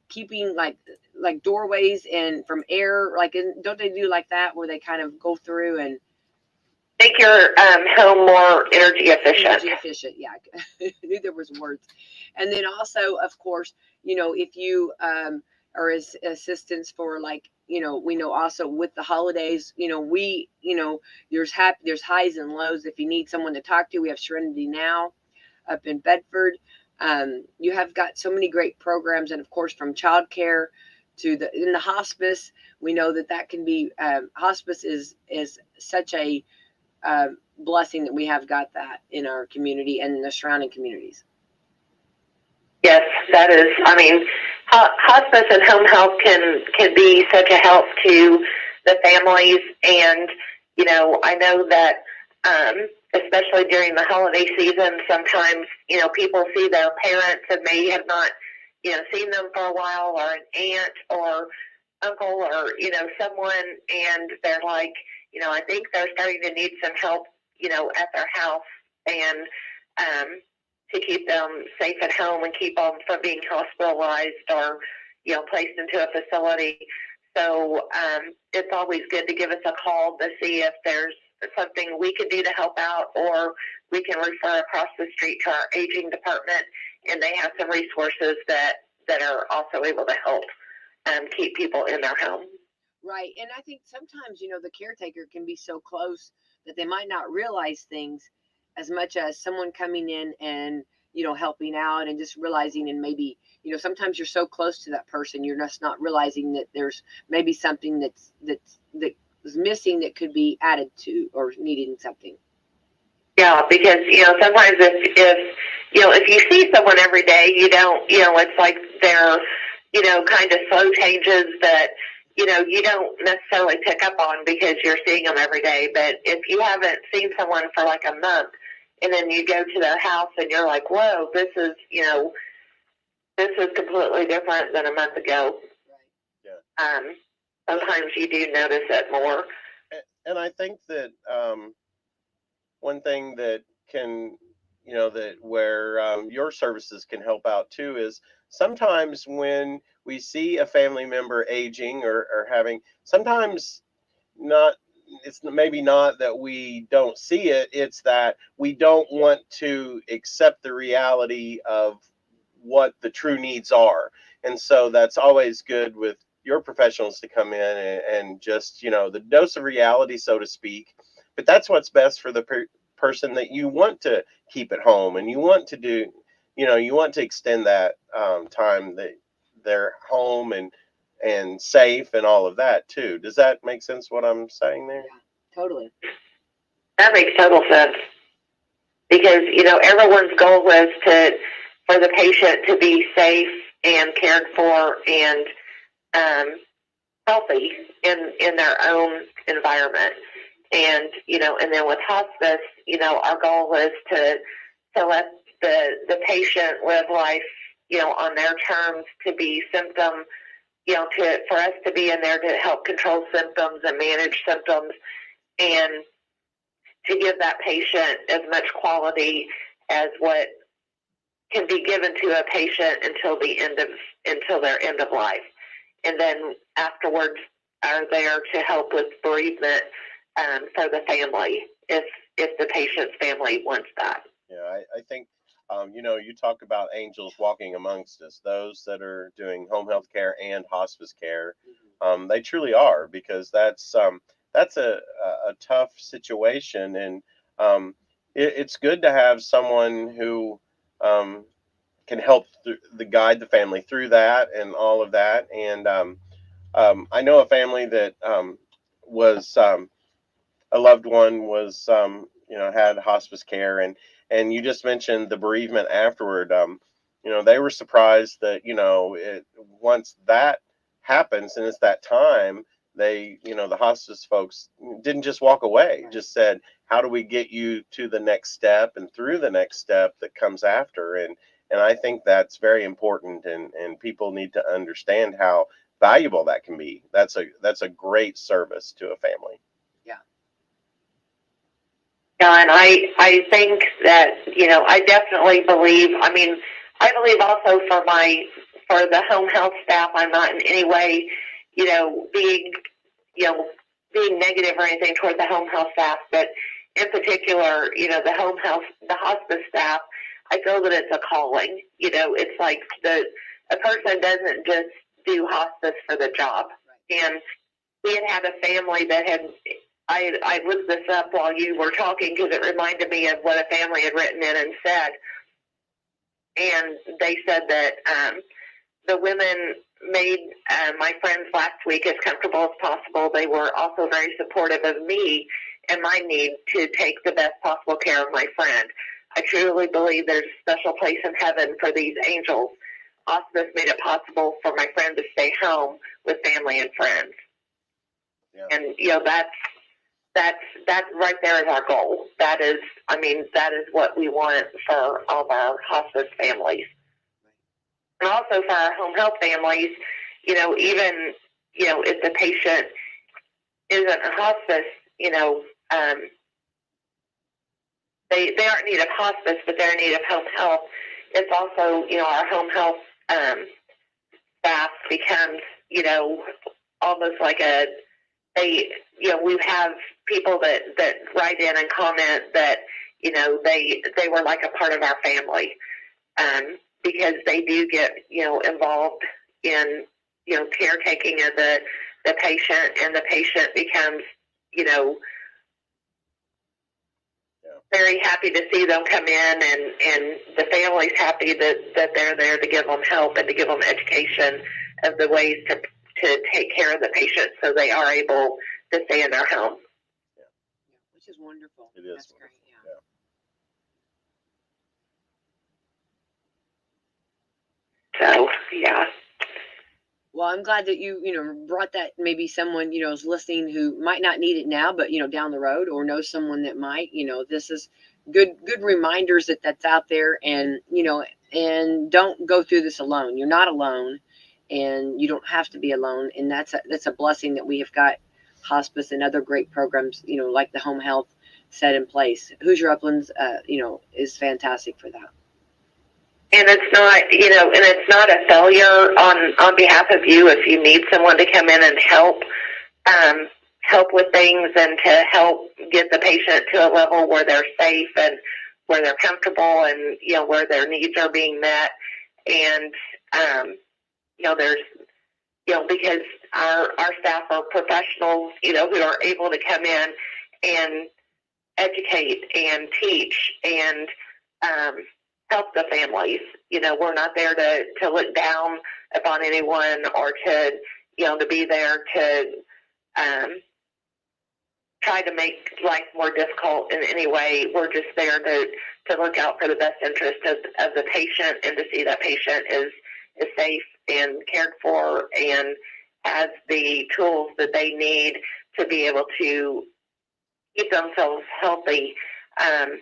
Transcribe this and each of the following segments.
keeping like doorways and from air, like, don't they do like that where they kind of go through and make your home more energy efficient? Energy efficient, yeah. I knew there was words. And then also, of course, if you are as assistance for, like, we know also with the holidays, there's highs and lows. If you need someone to talk to, we have Serenity Now up in Bedford. You have got so many great programs, and of course, from childcare to in the hospice, we know that can be hospice is such a blessing that we have got that in our community and in the surrounding communities. Yes, that is. I mean, hospice and home health can be such a help to the families, and I know that especially during the holiday season, sometimes people see their parents and may have not seen them for a while, or an aunt or uncle, or someone, and they're like, I think they're starting to need some help at their house, and to keep them safe at home and keep them from being hospitalized or placed into a facility. So it's always good to give us a call to see if there's something we can do to help out, or we can refer across the street to our aging department, and they have some resources that are also able to help keep people in their home. Right. And I think sometimes, the caretaker can be so close that they might not realize things as much as someone coming in and, helping out, and just realizing, and maybe, sometimes you're so close to that person, you're just not realizing that there's maybe something that is missing that could be added to, or needing something. Yeah, because, sometimes if you see someone every day, it's like they're, kind of slow changes that, you don't necessarily pick up on because you're seeing them every day. But if you haven't seen someone for like a month, and then you go to their house and you're like, whoa, this is completely different than a month ago. Yeah. Sometimes you do notice it more. And I think that one thing that can, where your services can help out too, is sometimes when we see a family member aging or having, sometimes it's maybe not that we don't see it, it's that we don't want to accept the reality of what the true needs are. And so that's always good with your professionals to come in and just, the dose of reality, so to speak. But that's what's best for the person that you want to keep at home, and you want to do, you want to extend that time that they're home and safe and all of that too. Does that make sense what I'm saying there? Yeah, totally. That makes total sense. Because, everyone's goal is for the patient to be safe and cared for and healthy in their own environment. And, and then with hospice, our goal is to let the patient live life, on their terms, to be symptom, for us to be in there to help control symptoms and manage symptoms, and to give that patient as much quality as what can be given to a patient until their end of life. And then afterwards are there to help with bereavement for the family, if the patient's family wants that. Yeah, I think, you talk about angels walking amongst us, those that are doing home health care and hospice care. They truly are, because that's a tough situation, and it's good to have someone who can help guide the family through that and all of that. And I know a family that was a loved one was had hospice care, and you just mentioned the bereavement afterward. They were surprised that once that happens and it's that time, they the hospice folks didn't just walk away, just said, how do we get you to the next step and through the next step that comes after? And I think that's very important, and people need to understand how valuable that can be. That's a great service to a family. Yeah, and I think that, I definitely believe, I believe also for my for the home health staff, I'm not in any way, being negative or anything toward the home health staff, but in particular, the hospice staff, I feel that it's a calling. It's like a person doesn't just do hospice for the job. And we had a family that I looked this up while you were talking because it reminded me of what a family had written in and said. And they said that the women made my friends last week as comfortable as possible. They were also very supportive of me and my need to take the best possible care of my friend. I truly believe there's a special place in heaven for these angels. Hospice made it possible for my friend to stay home with family and friends. Yeah. And, that's right there is our goal. That is what we want for all of our hospice families. And also for our home health families, even, if the patient isn't a hospice, they aren't in need of hospice, but they're in need of home health. It's also, our home health staff becomes, almost like we have people that write in and comment that, they were like a part of our family, because they do get, involved in, caretaking of the patient, and the patient becomes, very happy to see them come in, and the family's happy that they're there to give them help and to give them education of the ways to take care of the patient so they are able to stay in their home. Yeah. Which is wonderful. It is. That's wonderful. Yeah. So, yeah. Well, I'm glad that you brought that. Maybe someone, is listening who might not need it now, but, down the road, or know someone that might, this is good reminders that's out there, and, and don't go through this alone. You're not alone, and you don't have to be alone. And that's a blessing that we have got hospice and other great programs, like the home health set in place. Hoosier Uplands, is fantastic for that. And it's not a failure on behalf of you if you need someone to come in and help with things and to help get the patient to a level where they're safe and where they're comfortable and, where their needs are being met. And, there's, because our staff are professionals, who are able to come in and educate and teach and, help the families. We're not there to look down upon anyone or to be there to try to make life more difficult in any way. We're just there to look out for the best interest of the patient and to see that patient is safe and cared for and has the tools that they need to be able to keep themselves healthy and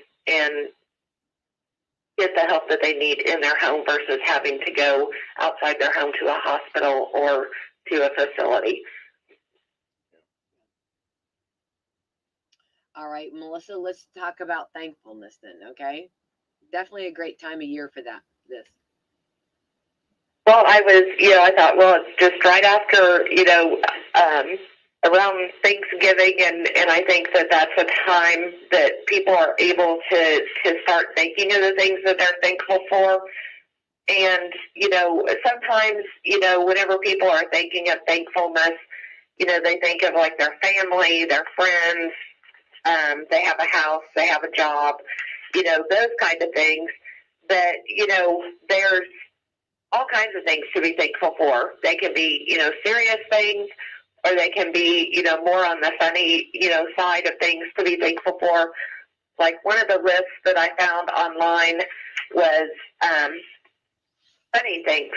get the help that they need in their home versus having to go outside their home to a hospital or to a facility. All right, Melissa, let's talk about thankfulness then, okay? Definitely a great time of year for this. Well, I thought, well, it's just right after, around Thanksgiving, and I think that that's a time that people are able to start thinking of the things that they're thankful for. And, sometimes, whenever people are thinking of thankfulness, they think of like their family, their friends, they have a house, they have a job, those kind of things that, there's all kinds of things to be thankful for. They can be, serious things, or they can be, more on the funny, side of things to be thankful for. Like one of the lists that I found online was funny things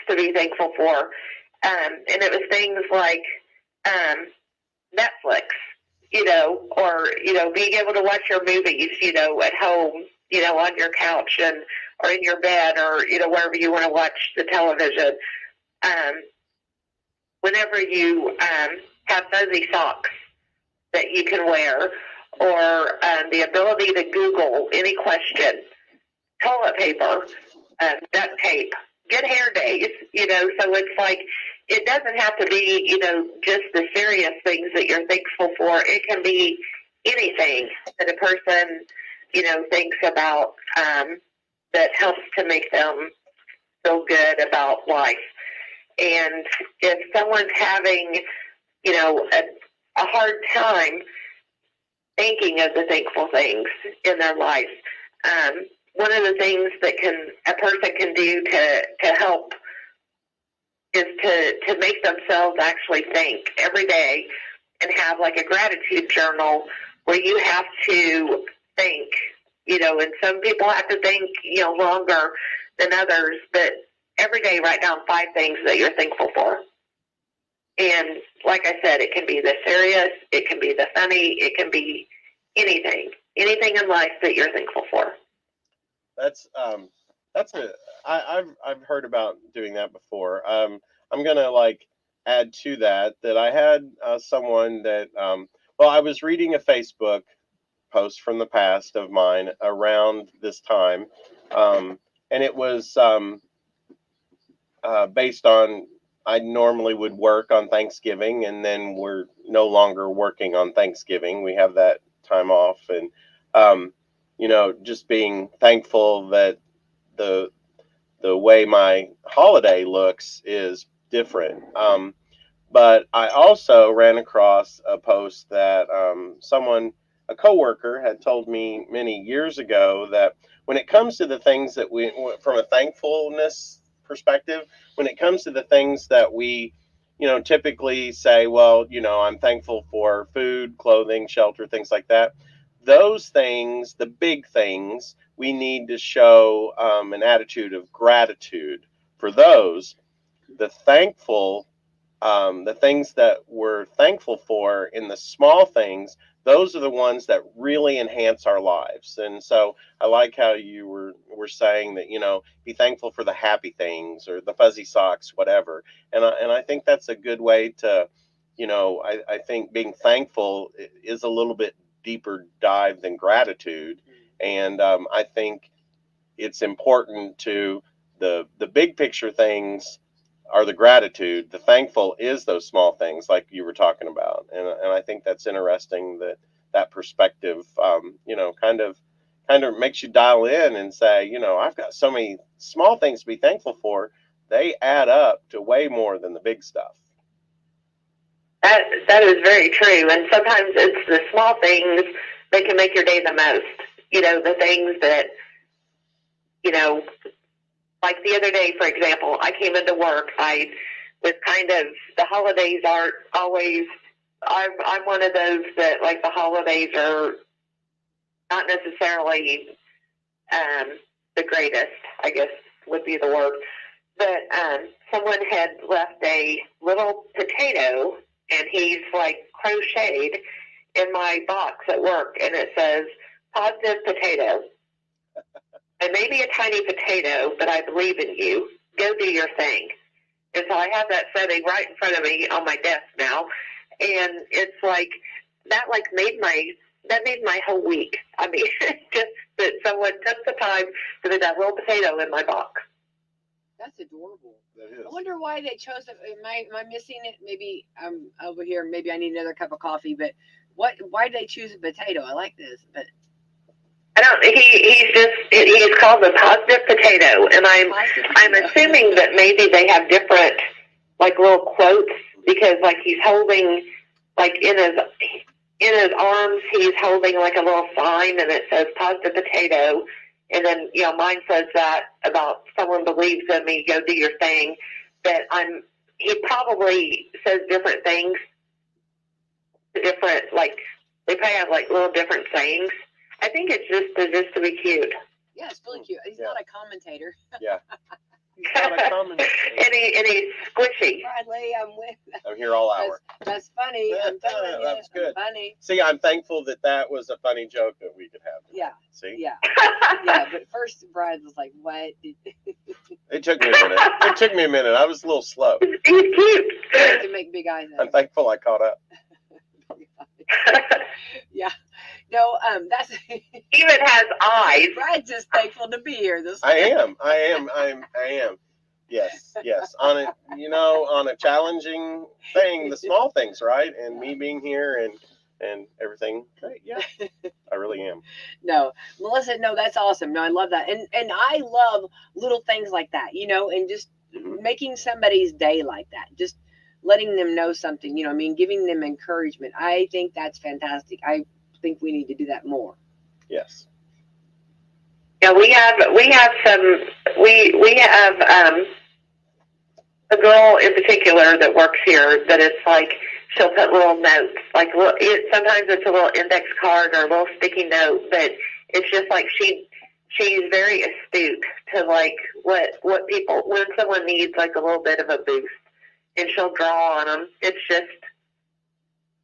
to be thankful for. And it was things like Netflix, or, being able to watch your movies, at home, on your couch or in your bed or, wherever you want to watch the television. Whenever you have fuzzy socks that you can wear, or the ability to Google any question, toilet paper, duct tape, good hair days, so it's like, it doesn't have to be, just the serious things that you're thankful for. It can be anything that a person, thinks about, that helps to make them feel good about life. And if someone's having, a hard time thinking of the thankful things in their life, one of the things that a person can do to help is to make themselves actually think every day and have like a gratitude journal where you have to think, and some people have to think, longer than others, but every day write down 5 things that you're thankful for. And like I said, it can be the serious, it can be the funny, it can be anything in life that you're thankful for. I've heard about doing that before. I'm gonna add to that I had someone that I was reading a Facebook post from the past of mine around this time, and it was based on, I normally would work on Thanksgiving, and then we're no longer working on Thanksgiving. We have that time off, and just being thankful that the way my holiday looks is different. But I also ran across a post that a coworker had told me many years ago, that when it comes to the things that from a thankfulness perspective, when it comes to the things that we, typically say, well, I'm thankful for food, clothing, shelter, things like that. Those things, the big things, we need to show an attitude of gratitude for those. The things that we're thankful for in the small things, those are the ones that really enhance our lives. And so I like how you were saying that, be thankful for the happy things or the fuzzy socks, whatever. And I think that's a good way to, I think being thankful is a little bit deeper dive than gratitude. And I think it's important to the big picture things are the gratitude. The thankful is those small things like you were talking about. And I think that's interesting, that perspective, kind of makes you dial in and say, I've got so many small things to be thankful for. They add up to way more than the big stuff. That is very true. And sometimes it's the small things that can make your day the most. The things that, like the other day, for example, I came into work. I was the holidays aren't always, I'm one of those that, like, the holidays are not necessarily the greatest, I guess would be the word. But someone had left a little potato, and he's crocheted in my box at work, and it says, "Positive potato. I may be a tiny potato, but I believe in you. Go do your thing." And so I have that setting right in front of me on my desk now, and it's that made my whole week. I mean, just that someone took the time to put that little potato in my box. That's adorable. That is. I wonder why they chose it. Am I missing it? Maybe I'm over here. Maybe I need another cup of coffee. But why did they choose a potato? I like this, but I don't. He's called a positive potato, and I'm assuming that maybe they have different little quotes, because he's holding in his arms he's holding a little sign, and it says positive potato. And then, mine says that about someone believes in me, go do your thing. But he probably says different things, different, they probably have little different sayings. I think it's just to be cute. Yeah, it's really cute. He's not a commentator. Yeah. He's not a commentator. and he's squishy. Bradley, I'm here all hour. That's funny. I'm telling you, that's good. Funny. See, I'm thankful that was a funny joke that we could have. Yeah. See? Yeah. Yeah, but first Brad was like, what? It took me a minute. I was a little slow. He's cute. To make big eyes. I'm thankful I caught up. Yeah. No, that's even has eyes. Brad's just thankful to be here this I am. Yes, yes. On it, on a challenging thing, the small things, right? And me being here and everything. Great, yeah, I really am. No, Melissa, no, that's awesome. No, I love that. And I love little things like that, and just making somebody's day like that. Just letting them know something, I mean, giving them encouragement. I think that's fantastic. I think we need to do that more. Yes. Yeah, we have a girl in particular that works here that it's like she'll put little notes, like sometimes it's a little index card or a little sticky note, but it's just like she's very astute to like what people, when someone needs like a little bit of a boost, and she'll draw on them. It's just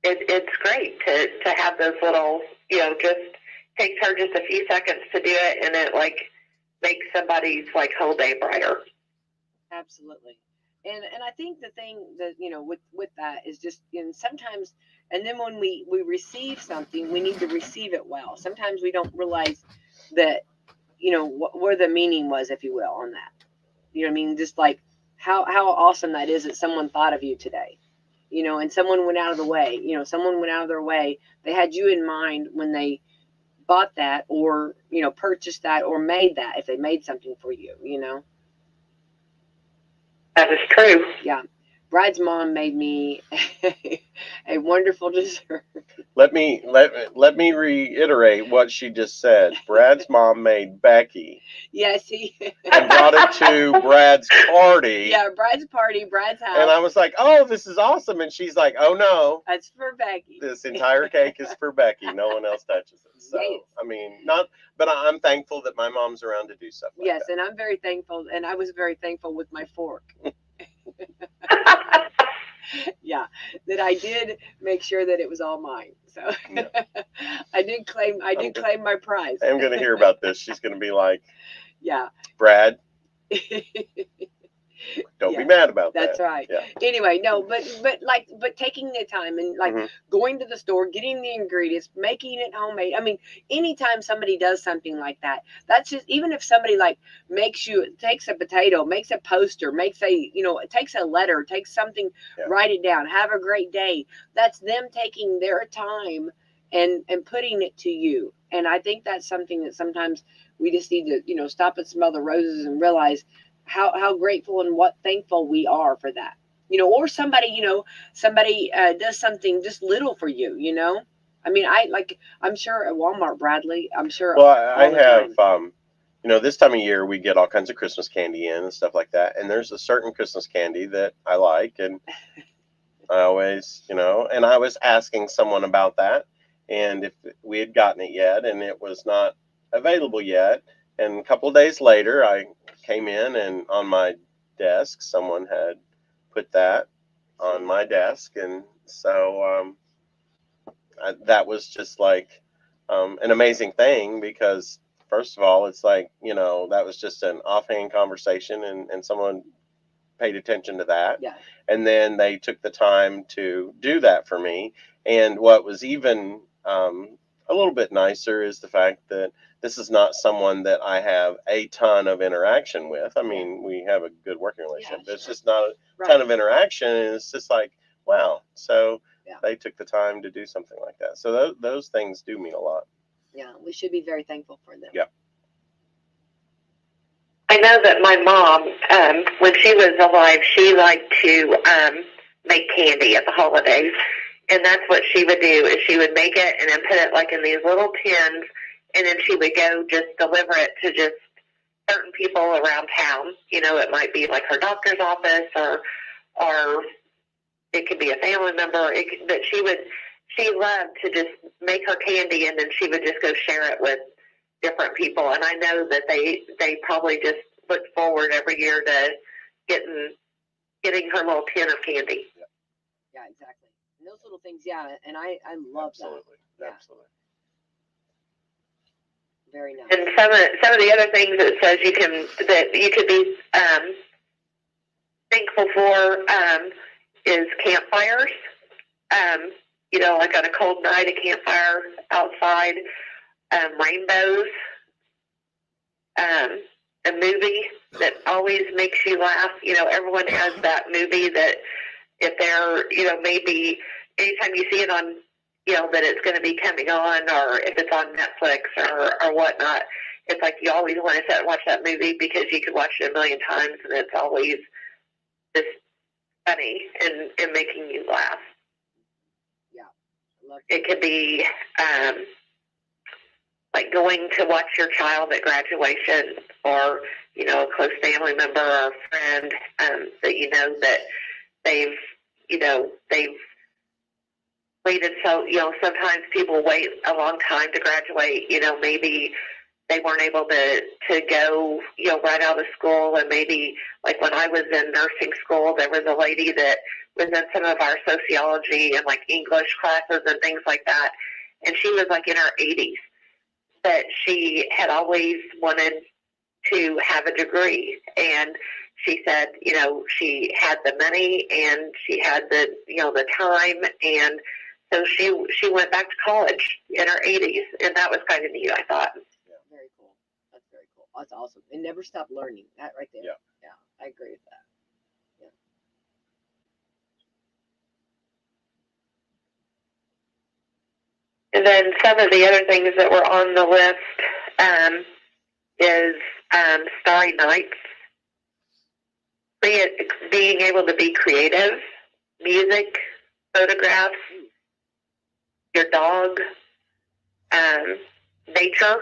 it's great to have those little, just takes her just a few seconds to do it, and it like makes somebody's like whole day brighter. Absolutely. And I think the thing that with that is just, sometimes, and then when we receive something, we need to receive it well. Sometimes we don't realize that where the meaning was, if you will, on that. You know what I mean? Just like how awesome that is that someone thought of you today, and someone went out of the way. Someone went out of their way. They had you in mind when they bought that, or purchased that, or made that, if they made something for you. That is true. Yeah. Brad's mom made me a wonderful dessert. Let me reiterate what she just said. Brad's mom made Becky. Yes, and brought it to Brad's party. Yeah, Brad's party, Brad's house. And I was like, "Oh, this is awesome!" And she's like, "Oh no, that's for Becky. This entire cake is for Becky. No one else touches it." So yes. I mean, but I'm thankful that my mom's around to do stuff like yes, that. And I'm very thankful, and I was very thankful with my fork. Yeah, that I did make sure that it was all mine. So yeah. I did claim my prize. I'm going to hear about this. She's going to be like, yeah, Brad, don't be mad about that. That's right. Yeah. Anyway, no, but taking the time and like going to the store, getting the ingredients, making it homemade. I mean, anytime somebody does something like that, that's just, even if somebody like takes a potato, makes a poster, takes a letter, takes something, write it down, have a great day. That's them taking their time and putting it to you. And I think that's something that sometimes we just need to, stop and smell the roses and realize how grateful and what thankful we are for that, or somebody does something just little for you, I mean, I'm sure at Walmart, Bradley, I'm sure. Well, I have, this time of year we get all kinds of Christmas candy in and stuff like that. And there's a certain Christmas candy that I like. And I always, and I was asking someone about that and if we had gotten it yet, and it was not available yet. And a couple of days later, I came in, and on my desk, someone had put that on my desk. And so that was just like an amazing thing, because first of all, it's like, that was just an offhand conversation, and someone paid attention to that. Yeah. And then they took the time to do that for me. And what was even a little bit nicer is the fact that this is not someone that I have a ton of interaction with. I mean, we have a good working relationship, but it's just not a ton of interaction. And it's just like, wow. So they took the time to do something like that. So those things do mean a lot. Yeah, we should be very thankful for them. Yeah. I know that my mom, when she was alive, she liked to make candy at the holidays. And that's what she would do, is she would make it and then put it like in these little tins, and then she would go just deliver it to just certain people around town. It might be like her doctor's office, or it could be a family member. But she loved to just make her candy, and then she would just go share it with different people. And I know that they probably just look forward every year to getting her little tin of candy. Yeah, exactly. And those little things, and I love that. Yeah. Absolutely. Very nice. And some of the other things that says you could be thankful for is campfires. Like on a cold night, a campfire outside, rainbows. a movie that always makes you laugh? You know, everyone has that movie that if they're, you know, maybe anytime you see it on, you know, that it's going to be coming on, or if it's on Netflix or whatnot, it's like you always want to sit and watch that movie because you could watch it a million times and it's always just funny and making you laugh. Yeah. I love It could be like going to watch your child at graduation, or, you know, a close family member or a friend that you know that they've waited. So, you know, sometimes people wait a long time to graduate. You know, maybe they weren't able to go, you know, right out of school. And maybe like when I was in nursing school, there was a lady that was in some of our sociology and like English classes and things like that. And she was like in her 80s, but she had always wanted to have a degree. And she said, you know, she had the money and she had the, you know, the time. And so she went back to college in her 80s. And that was kind of neat, I thought. Very cool. That's very cool. That's awesome. And never stop learning. That right there. Yeah. Yeah, I agree with that. And then some of the other things that were on the list is Starry Nights, being able to be creative, music, photographs, your dog, nature,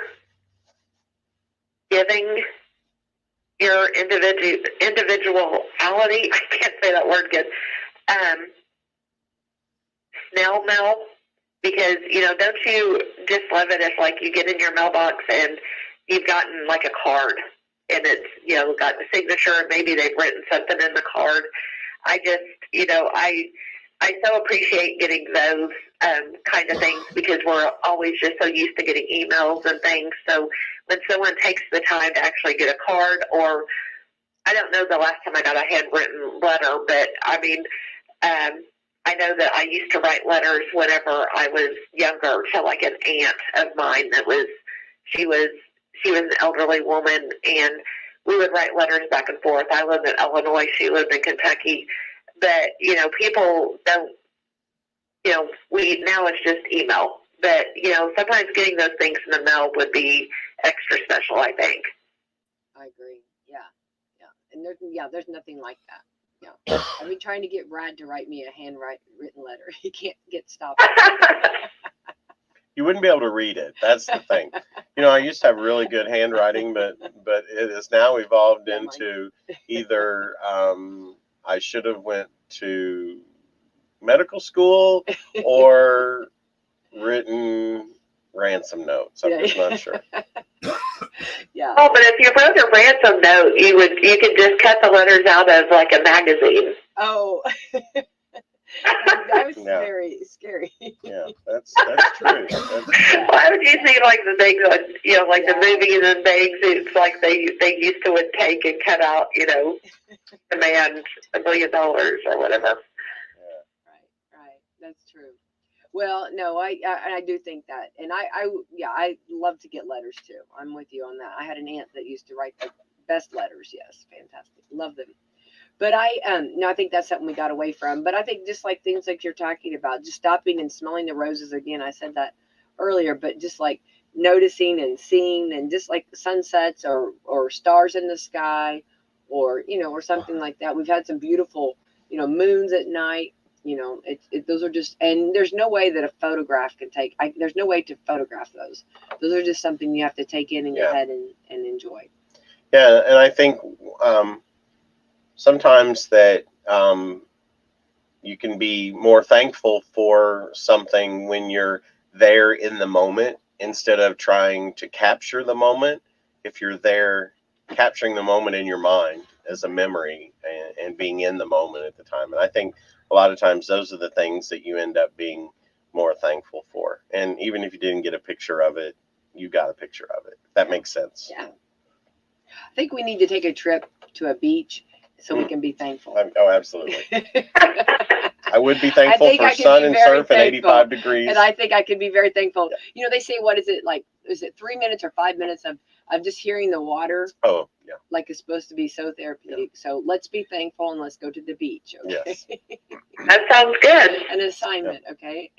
giving, your individuality. I can't say that word good. Snail mail, because, you know, don't you just love it if, like, you get in your mailbox and you've gotten, like, a card and it's, you know, got the signature and maybe they've written something in the card. I just, you know, I so appreciate getting those kind of things, because we're always just so used to getting emails and things. So when someone takes the time to actually get a card, or I don't know the last time I got a handwritten letter, but I mean, I know that I used to write letters whenever I was younger to like an aunt of mine she was an elderly woman, and we would write letters back and forth. I lived in Illinois, she lived in Kentucky, but, you know, people don't, you know, now it's just email, but, you know, sometimes getting those things in the mail would be extra special, I think. I agree. Yeah. And there's nothing like that. Yeah. I've been trying to get Brad to write me a handwritten letter. He can't get stopped. You wouldn't be able to read it. That's the thing. You know, I used to have really good handwriting, but it has now evolved into either I should have went to medical school or written ransom notes. I'm just not sure. Yeah. Oh, but if you wrote a ransom note, you could just cut the letters out of like a magazine. Oh. That was very scary. Yeah, that's true. Why would you see like the things on, you know, like the movies and things? It's like they used to would take and cut out, you know, demand $1 million or whatever. Right. That's true. Well, no, I do think that, and I love to get letters too. I'm with you on that. I had an aunt that used to write the best letters. Yes, fantastic, love them. But I think that's something we got away from. But I think just like things like you're talking about, just stopping and smelling the roses again. I said that earlier, but just like noticing and seeing, and just like sunsets or stars in the sky, or, you know, or something like that. We've had some beautiful, you know, moons at night. You know, those are just, and there's no way that a photograph can take. There's no way to photograph those. Those are just something you have to take in your head and enjoy. Yeah, and I think sometimes that you can be more thankful for something when you're there in the moment, instead of trying to capture the moment. If you're there capturing the moment in your mind as a memory and being in the moment at the time. And I think a lot of times those are the things that you end up being more thankful for. And even if you didn't get a picture of it, you got a picture of it. If that makes sense. Yeah. I think we need to take a trip to a beach so we can be thankful. Oh, absolutely. I would be thankful for sun and surf at 85 degrees. And I think I could be very thankful. You know, they say, what is it, like is it 3 minutes or 5 minutes of just hearing the water? Oh, yeah. Like it's supposed to be so therapeutic. Yeah. So let's be thankful and let's go to the beach. Okay? Yes. That sounds good. An assignment, yeah. Okay.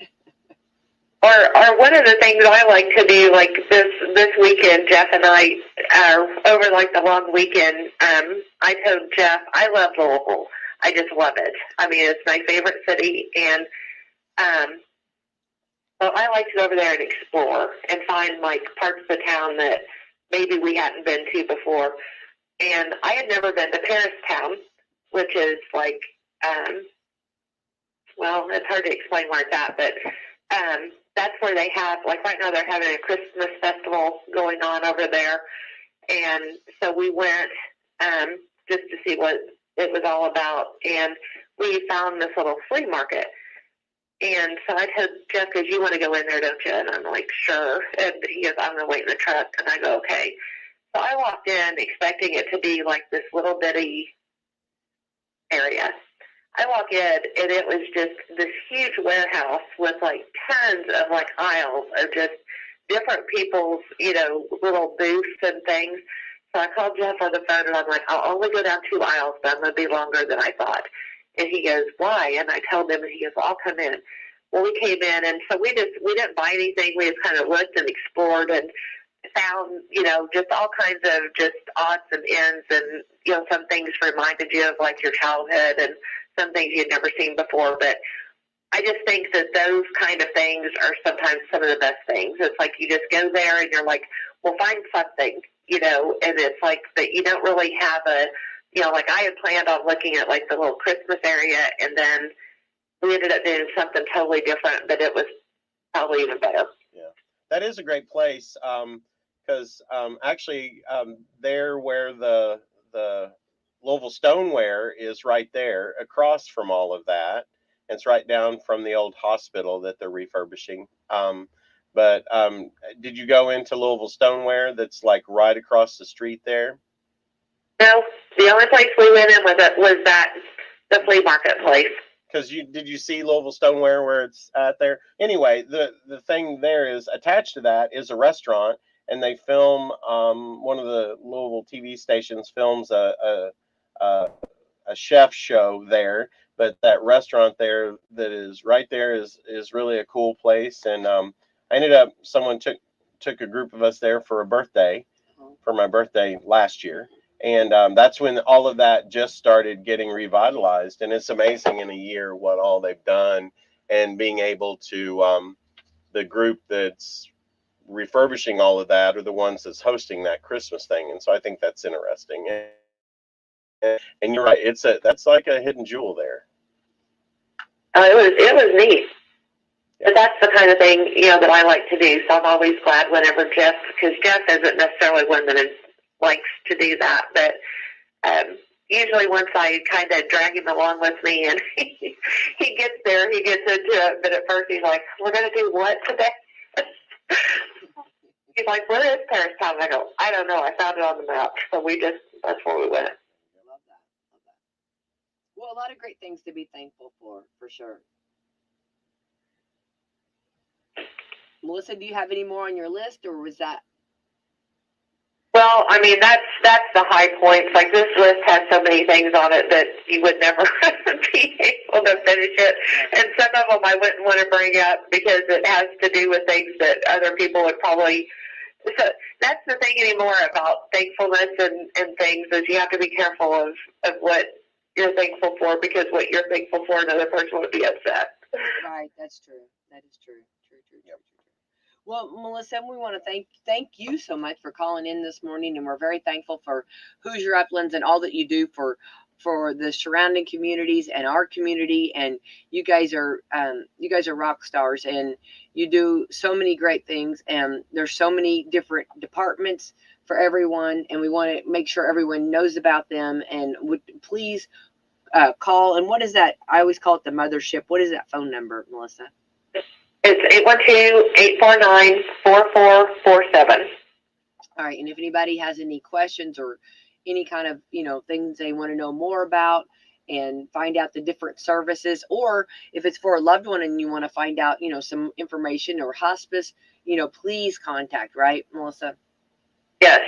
Or one of the things I like to do, like this weekend, Jeff and I, over like the long weekend, I told Jeff I love Louisville. I just love it. I mean, it's my favorite city, and so I like to go over there and explore and find like parts of the town that maybe we hadn't been to before. And I had never been to Paristown, which is like, well, it's hard to explain where it's at, but that's where they have, like right now they're having a Christmas festival going on over there. And so we went just to see what it was all about. And we found this little flea market. And so I told Jeff, because you want to go in there, don't you? And I'm like, sure. And he goes, I'm going to wait in the truck. And I go, okay. So I walked in expecting it to be like this little bitty area. I walk in, and it was just this huge warehouse with like tons of like aisles of just different people's, you know, little booths and things. So I called Jeff on the phone, and I'm like, I'll only go down 2 aisles, but I'm going to be longer than I thought. And he goes, why? And I told him, and he goes, well, I'll come in. Well, we came in, and so we didn't buy anything. We just kind of looked and explored and found, you know, just all kinds of just odds and ends, and, you know, some things reminded you of like your childhood and some things you'd never seen before. But I just think that those kind of things are sometimes some of the best things. It's like you just go there and you're like, well, find something, you know, and it's like that you don't really have a, you know, like I had planned on looking at like the little Christmas area, and then we ended up doing something totally different, but it was probably even better. Yeah, that is a great place, because actually there where the Louisville Stoneware is right there across from all of that. It's right down from the old hospital that they're refurbishing. But did you go into Louisville Stoneware that's like right across the street there? No, the only place we went in was the flea market place. Because did you see Louisville Stoneware where it's at there? Anyway, the thing there is attached to that is a restaurant, and they film one of the Louisville TV stations films a chef show there. But that restaurant there that is right there is really a cool place. And I ended up, someone took a group of us there for my birthday last year. And that's when all of that just started getting revitalized. And it's amazing in a year what all they've done, and being able to, the group that's refurbishing all of that are the ones that's hosting that Christmas thing. And so I think that's interesting. And you're right, that's like a hidden jewel there. It was neat. But that's the kind of thing, you know, that I like to do. So I'm always glad whenever because Jeff isn't necessarily one that likes to do that, but usually once I kind of drag him along with me, and he gets there, he gets into it, but at first he's like, we're going to do what today? He's like, where is Paristown? I go, I don't know, I found it on the map. So that's where we went. Love that. Well, a lot of great things to be thankful for sure. Melissa, do you have any more on your list, or was that? Well, I mean, that's the high points. Like, this list has so many things on it that you would never be able to finish it. And some of them I wouldn't want to bring up because it has to do with things that other people would probably. So that's the thing anymore about thankfulness and things, is you have to be careful of what you're thankful for, because what you're thankful for, another person would be upset. Right, that's true. That is true. True. Well, Melissa, we want to thank you so much for calling in this morning, and we're very thankful for Hoosier Uplands and all that you do for the surrounding communities and our community. And you guys are rock stars, and you do so many great things. And there's so many different departments for everyone, and we want to make sure everyone knows about them. And would please call. And what is that? I always call it the mothership. What is that phone number, Melissa? It's 812-849-4447. All right. And if anybody has any questions or any kind of, things they want to know more about, and find out the different services, or if it's for a loved one and you want to find out, some information or hospice, please contact, right, Melissa? Yes.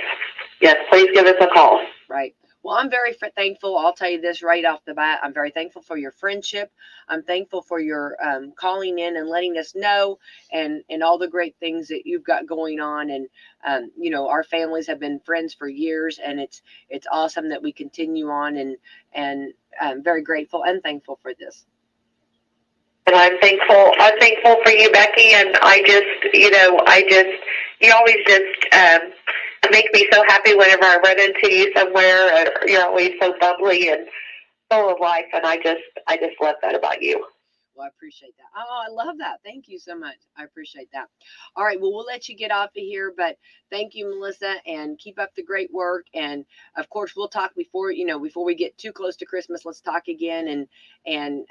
Yes, please give us a call. Right. Well, I'm very thankful. I'll tell you this right off the bat. I'm very thankful for your friendship. I'm thankful for your calling in and letting us know, and all the great things that you've got going on. And our families have been friends for years, and it's awesome that we continue on. And I'm very grateful and thankful for this. And I'm thankful. I'm thankful for you, Becky. And you always just make me so happy whenever I run into you somewhere. You're always so bubbly and full of life, and I just love that about you. Well, I appreciate that. Oh, I love that. Thank you so much. I appreciate that. All right. Well, we'll let you get off of here, but thank you, Melissa, and keep up the great work. And of course, we'll talk before we get too close to Christmas. Let's talk again and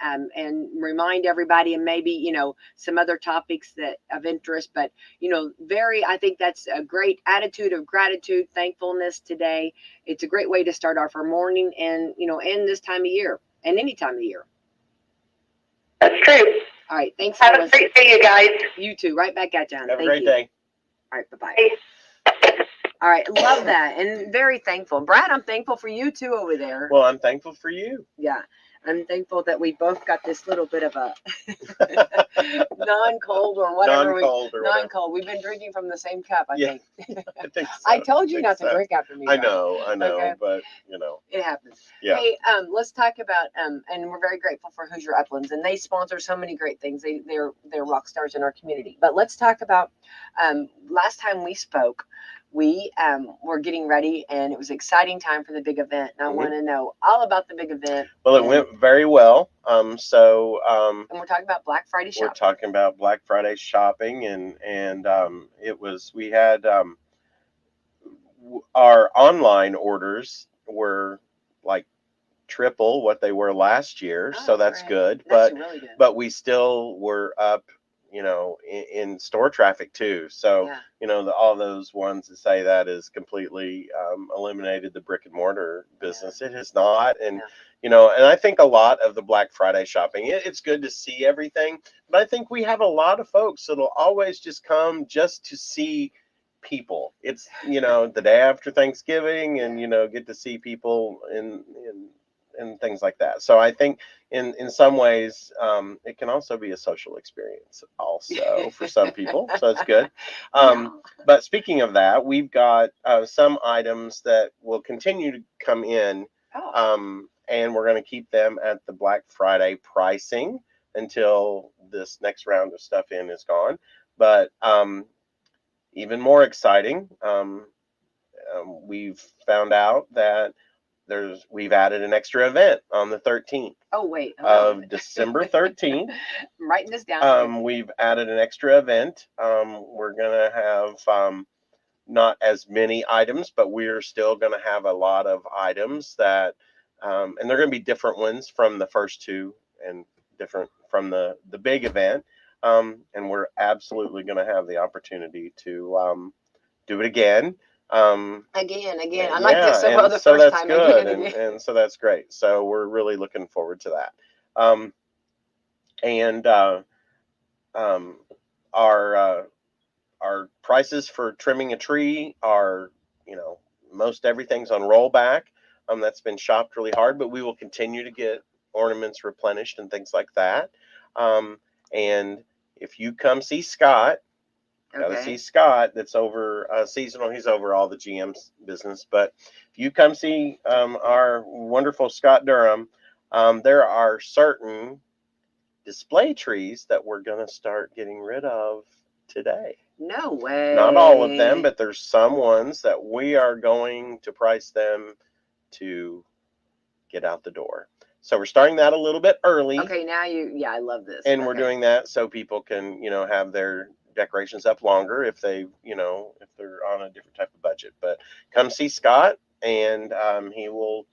remind everybody, and maybe, some other topics that of interest, but, I think that's a great attitude of gratitude, thankfulness today. It's a great way to start off our morning and, and this time of year and any time of year. That's true. All right. Thanks. Have a great day, you guys. You too. Right back at you. Have a great day. All right. Bye-bye. All right. Love that. And very thankful. Brad, I'm thankful for you too over there. Well, I'm thankful for you. Yeah. I'm thankful that we both got this little bit of a non-cold or whatever. Non-cold. We've been drinking from the same cup, I think. I think so. I told you not to drink after me. I know, Okay. but it happens. Yeah. Hey, let's talk about and we're very grateful for Hoosier Uplands, and they sponsor so many great things. They're rock stars in our community. But let's talk about last time we spoke. We were getting ready, and it was an exciting time for the big event. And I want to know all about the big event. Well, it went very well. And we're talking about Black Friday shopping. We're talking about Black Friday shopping, and we had our online orders were like triple what they were last year, so that's good. That's really good. But we still were up, in store traffic too. So all those ones that say that is completely eliminated the brick and mortar business, it has not. And and I think a lot of the Black Friday shopping, it's good to see everything, but I think we have a lot of folks that'll always just come just to see people. It's the day after Thanksgiving, and get to see people and things like that. So I think in some ways it can also be a social experience also for some people, so it's good. But speaking of that, we've got some items that will continue to come in, and we're going to keep them at the Black Friday pricing until this next round of stuff in is gone. But even more exciting, we've found out that we've added an extra event on the 13th. Oh, wait. Of December 13th. I'm writing this down. We've added an extra event. We're going to have not as many items, but we're still going to have a lot of items that, and they're going to be different ones from the first two and different from the big event. And we're absolutely going to have the opportunity to do it again. Again. I like this so the so first that's time. Good, again. And so that's great. So we're really looking forward to that. Our prices for trimming a tree are, most everything's on rollback. That's been shopped really hard, but we will continue to get ornaments replenished and things like that. And if you come see Scott, gotta see Scott. That's over seasonal. He's over all the GM's business. But if you come see our wonderful Scott Durham, there are certain display trees that we're gonna start getting rid of today. No way. Not all of them, but there's some ones that we are going to price them to get out the door. So we're starting that a little bit early. Okay, now I love this. And we're doing that so people can, have their decorations up longer if they, if they're on a different type of budget. But come see Scott, and he will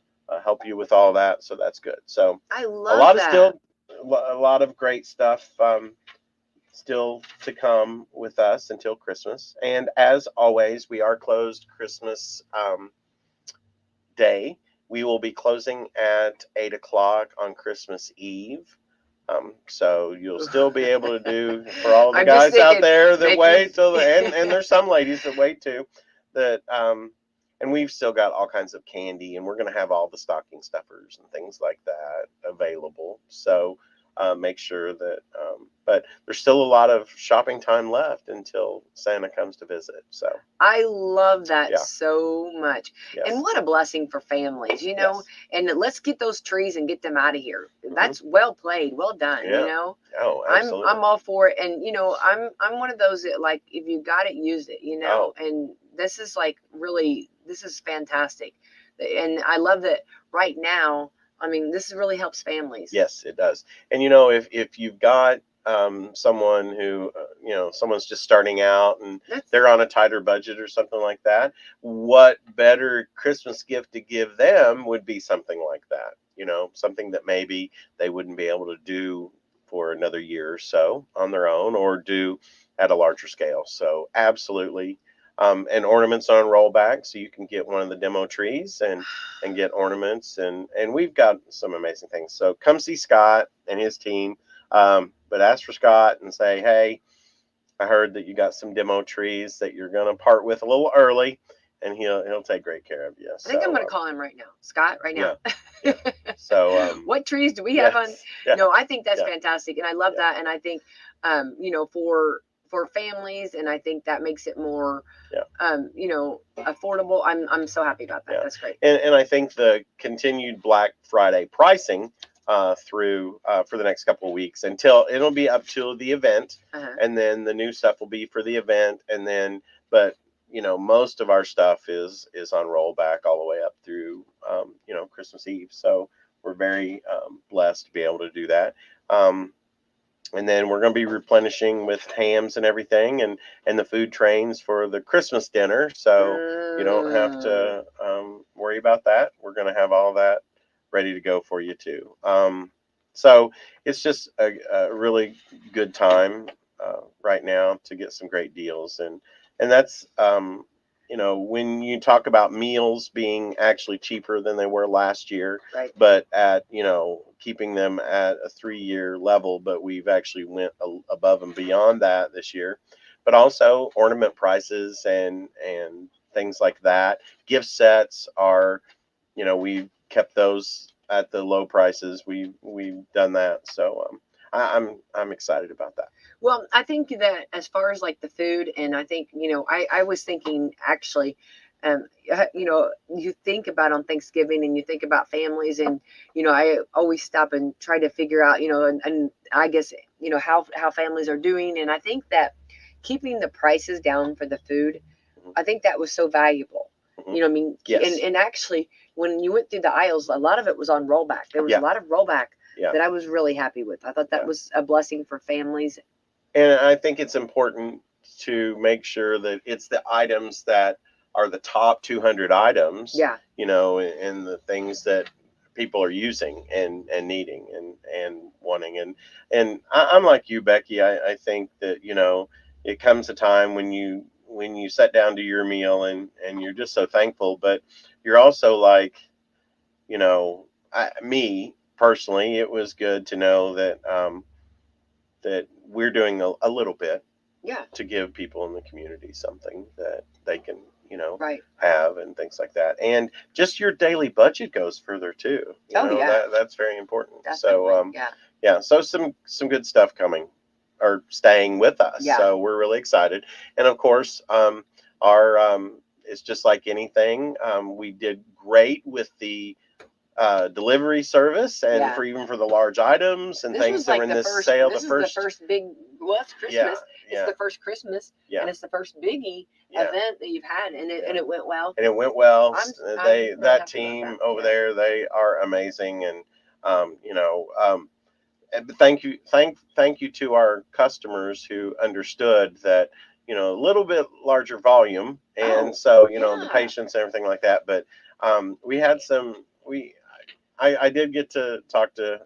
help you with all that. So that's good. So I love a lot of great stuff still to come with us until Christmas. And as always, we are closed Christmas Day. we will be closing at 8 o'clock on Christmas Eve. So you'll still be able to do, for all the I'm just guys out thinking, there that make wait me- till the end, and there's some ladies that wait too, that and we've still got all kinds of candy, and we're going to have all the stocking stuffers and things like that available. So make sure that, but there's still a lot of shopping time left until Santa comes to visit. So I love that Yeah. so much. yes, And what a blessing for families, you know. yes. And let's get those trees and get them out of here. That's well played, well done, Yeah. you know. Oh, I'm absolutely. all for it. And you know, I'm one of those that, like, if you got it, use it, you know. And this is like really, this is fantastic. And I love that right now. I mean, this really helps families. Yes, it does. And you know, if you've got someone who someone's just starting out and they're on a tighter budget or something like that, what better Christmas gift to give them would be something like that. You know, something that maybe they wouldn't be able to do for another year or so on their own, or do at a larger scale. So absolutely. And ornaments on rollback, so you can get one of the demo trees and get ornaments, and we've got some amazing things. So come see Scott and his team, but ask for Scott and say, hey, I heard that you got some demo trees that you're going to part with a little early, and he'll take great care of you. I think I'm going to call him right now, Scott, right now. Yeah. So what trees do we have on? Yeah. No, I think that's fantastic, and I love that, and I think you know, for families, and I think that makes it more you know, affordable. I'm so happy about that. That's great. And I think the continued Black Friday pricing through for the next couple of weeks, until it'll be up to the event, and then the new stuff will be for the event, and then but you know, most of our stuff is on rollback all the way up through you know, Christmas Eve. So we're very blessed to be able to do that. And then we're going to be replenishing with hams and everything, and the food trains for the Christmas dinner. So you don't have to worry about that. We're going to have all that ready to go for you too. So it's just a really good time right now to get some great deals. And that's, you know, when you talk about meals being actually cheaper than they were last year, right, but at, you know, keeping them at a 3-year level, but we've actually went above and beyond that this year. But also ornament prices and things like that. Gift sets are, you know, we've kept those at the low prices. We've done that. So I'm excited about that. Well, I think that as far as like the food, and I think, you know, I was thinking actually, you know, you think about on Thanksgiving and you think about families, and, you know, I always stop and try to figure out, you know, and I guess, you know, how families are doing. And I think that keeping the prices down for the food, I think that was so valuable. You know what I mean? Yes. And actually, when you went through the aisles, a lot of it was on rollback. There was a lot of rollback that I was really happy with. I thought that was a blessing for families. And I think it's important to make sure that it's the items that are the top 200 items, you know, and the things that people are using and needing and wanting. And I'm like you, Becky. I think that, you know, it comes a time when you sit down to your meal and you're just so thankful, but you're also like, you know, me personally, it was good to know that that we're doing a little bit to give people in the community something that they can, you know, have and things like that. And just your daily budget goes further too. You know, that's very important. Definitely. So some good stuff coming or staying with us. So we're really excited. And of course, our it's just like anything. We did great with the delivery service, and for even for the large items and things that were in this sale. This is the first big, well, it's Christmas. It's the first Christmas, and it's the first biggie event that you've had, and it went well. And it went well. Really that team over there, they are amazing, and you know, and thank you to our customers who understood that, you know, a little bit larger volume, and so, you know, the patience and everything like that. But we had some I did get to talk to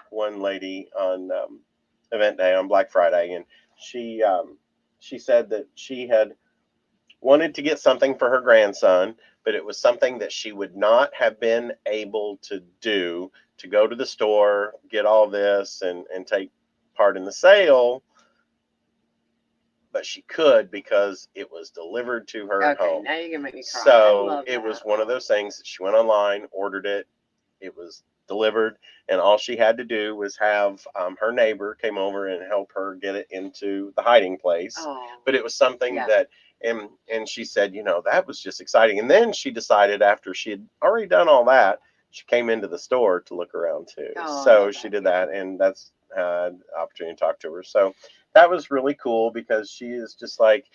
one lady on event day on Black Friday, and she said that she had wanted to get something for her grandson, but it was something that she would not have been able to do, to go to the store, get all this and take part in the sale. But she could because it was delivered to her home. Now you're gonna make me cry. So it was one of those things that she went online, ordered it, it was delivered, and all she had to do was have her neighbor came over and help her get it into the hiding place. But it was something that, and she said, that was just exciting. And then she decided, after she had already done all that, she came into the store to look around too. So she did that, and that's had opportunity to talk to her. So that was really cool, because she is just like,